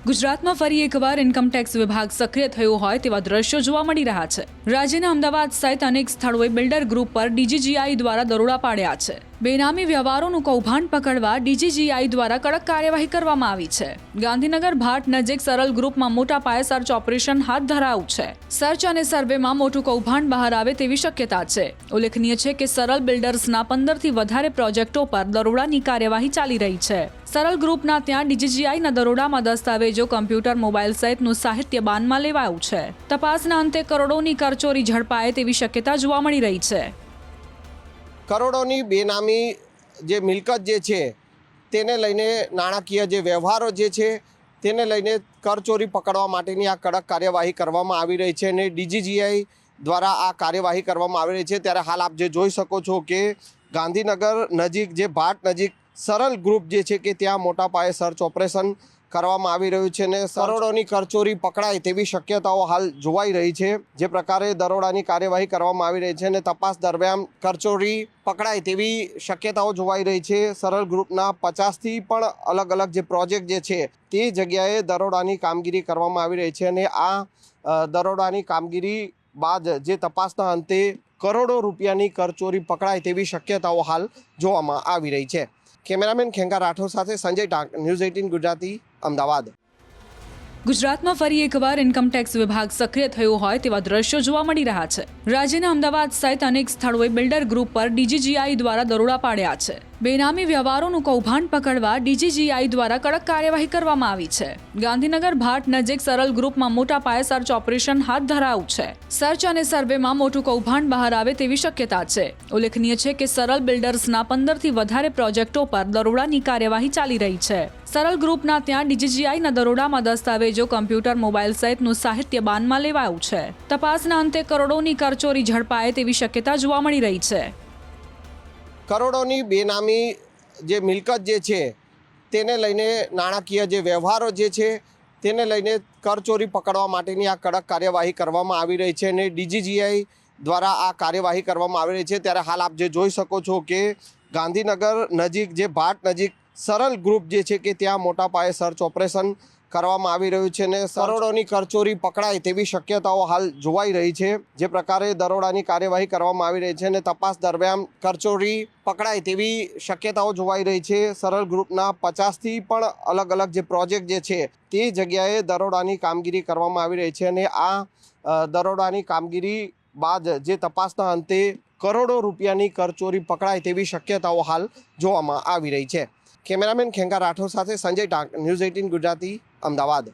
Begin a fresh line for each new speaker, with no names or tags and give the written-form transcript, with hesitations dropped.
ગુજરાતમાં ફરી એકવાર ઇન્કમટેક્સ વિભાગ સક્રિય થયો હોય તેવા દ્રશ્યો જોવા મળી રહ્યા છે। રાજ્યના અમદાવાદ સહિત અનેક સ્થળોએ બિલ્ડર ગ્રુપ પર ડીજીજીઆઈ દ્વારા દરોડા પાડ્યા છે। બેનામી વ્યવહારોનું કૌભાંડ પકડવા ડીજીજીઆઈ દ્વારા કડક કાર્યવાહી કરવામાં આવી છે। ગાંધીનગર ભાટ નજીક સરળ ગ્રુપમાં મોટા પાયે સર્ચ ઓપરેશન હાથ ધરાયું છે। સર્ચ અને સર્વેમાં મોટું કૌભાંડ બહાર આવે તેવી શક્યતા છે। ઉલ્લેખનીય છે કે સરળ બિલ્ડર્સના 15થી વધારે પ્રોજેક્ટો પર દરોડાની કાર્યવાહી ચાલી રહી છે। સરળ ગ્રુપના ત્યાં ડીજીજીઆઈના દરોડામાં દસ્તાવેજો, કમ્પ્યુટર, મોબાઈલ સહિતનું સાહિત્ય બાનમાં લેવાયું છે। તપાસના અંતે કરોડોની કરચોરી ઝડપાય તેવી શક્યતા જોવા મળી રહી છે।
કરોડોની બેનામી જે મિલકત જે છે તેને લઈને નાણાકીય જે વ્યવહારો જે છે તેને લઈને કરચોરી પકડવા માટેની આ કડક કાર્યવાહી કરવામાં આવી રહી છે અને ડીજીજીઆઈ દ્વારા આ કાર્યવાહી કરવામાં આવી રહી છે। ત્યારે હાલ આપ જે જોઈ શકો છો કે ગાંધીનગર નજીક જે ભાટ નજીક સરળ ગ્રુપ જે છે કે ત્યાં મોટા પાયે સર્ચ ઓપરેશન કરવામાં આવી રહ્યું છે અને કરોડોની કરચોરી પકડાય તેવી શક્યતાઓ હાલ જોવાઈ રહી છે। જે પ્રકારે દરોડાની કાર્યવાહી કરવામાં આવી રહી છે અને તપાસ દરમિયાન કરચોરી પકડાય તેવી શક્યતાઓ જોવાઈ રહી છે। સરળ ગ્રુપના 50થી પણ અલગ અલગ જે પ્રોજેક્ટ જે છે તે જગ્યાએ દરોડાની કામગીરી કરવામાં આવી રહી છે અને આ દરોડાની કામગીરી બાદ જે તપાસના અંતે કરોડો રૂપિયાની કરચોરી પકડાય તેવી શક્યતાઓ હાલ જોવામાં આવી રહી છે। કેમેરામેન ખેંગા રાઠોડ સાથે સંજય ટાંક, ન્યૂઝ 18 ગુજરાતી, અમદાવાદ।
ગુજરાતમાં ફરી એકવાર ઇન્કમટેક્સ વિભાગ સક્રિય થયો હોય તેવા દ્રશ્યો જોવા મળી રહ્યા છે। રાજ્યના અમદાવાદ સહિત અનેક સ્થળોએ બિલ્ડર ગ્રુપ પર ડીજીજીઆઈ દ્વારા દરોડા પાડ્યા છે। બેનામી વ્યવહારોનું કૌભાંડ પકડવા ડીજીજીઆઈ દ્વારા કડક કાર્યવાહી કરવામાં આવી છે। ગાંધીનગર ભાટ નજીક સરળ ગ્રુપમાં મોટા પાયે સર્ચ ઓપરેશન હાથ ધરાયું છે। સર્ચ અને સર્વેમાં મોટું કૌભાંડ બહાર આવે તેવી શક્યતા છે। ઉલ્લેખનીય છે કે સરળ બિલ્ડર્સના 15થી વધારે પ્રોજેક્ટો પર દરોડાની કાર્યવાહી ચાલી રહી છે। સરળ ગ્રુપના ત્યાં ડીજીજીઆઈના દરોડામાં દસ્તાવેજો, કમ્પ્યુટર, મોબાઈલ સહિતનું સાહિત્ય બાનમાં લેવાયું છે। તપાસના અંતે કરોડોની કરચોરી ઝડપાય તેવી શક્યતા જોવા મળી રહી છે।
કરોડોની બેનામી જે મિલકત જે છે તેને લઈને નાણાકીય જે વ્યવહારો જે છે તેને લઈને કરચોરી પકડવા માટેની આ કડક કાર્યવાહી કરવામાં આવી રહી છે અને ડીજીજીઆઈ દ્વારા આ કાર્યવાહી કરવામાં આવી રહી છે। ત્યારે હાલ આપ જે જોઈ શકો છો કે ગાંધીનગર નજીક જે ભાટ નજીક સરળ ગ્રુપ જે છે કે ત્યાં મોટા પાયે સર્ચ ઓપરેશન કરવામાં આવી રહ્યું છે અને કરોડોની કરચોરી પકડાય તેવી શક્યતાઓ હાલ જોવાઈ રહી છે। જે પ્રકારે દરોડાની કાર્યવાહી કરવામાં આવી રહી છે અને તપાસ દરમિયાન કરચોરી પકડાય તેવી શક્યતાઓ જોવાઈ રહી છે। સરળ ગ્રુપના 50થી પણ અલગ અલગ જે પ્રોજેક્ટ જે છે તે જગ્યાએ દરોડાની કામગીરી કરવામાં આવી રહી છે અને આ દરોડાની કામગીરી બાદ જે તપાસના અંતે કરોડો રૂપિયાની કરચોરી પકડાય તેવી શક્યતાઓ હાલ જોવામાં આવી રહી છે। કેમેરામેન ખેંગા રાઠોડ સાથે સંજય ટાંક, ન્યૂઝ 18 ગુજરાતી, અમદાવાદ।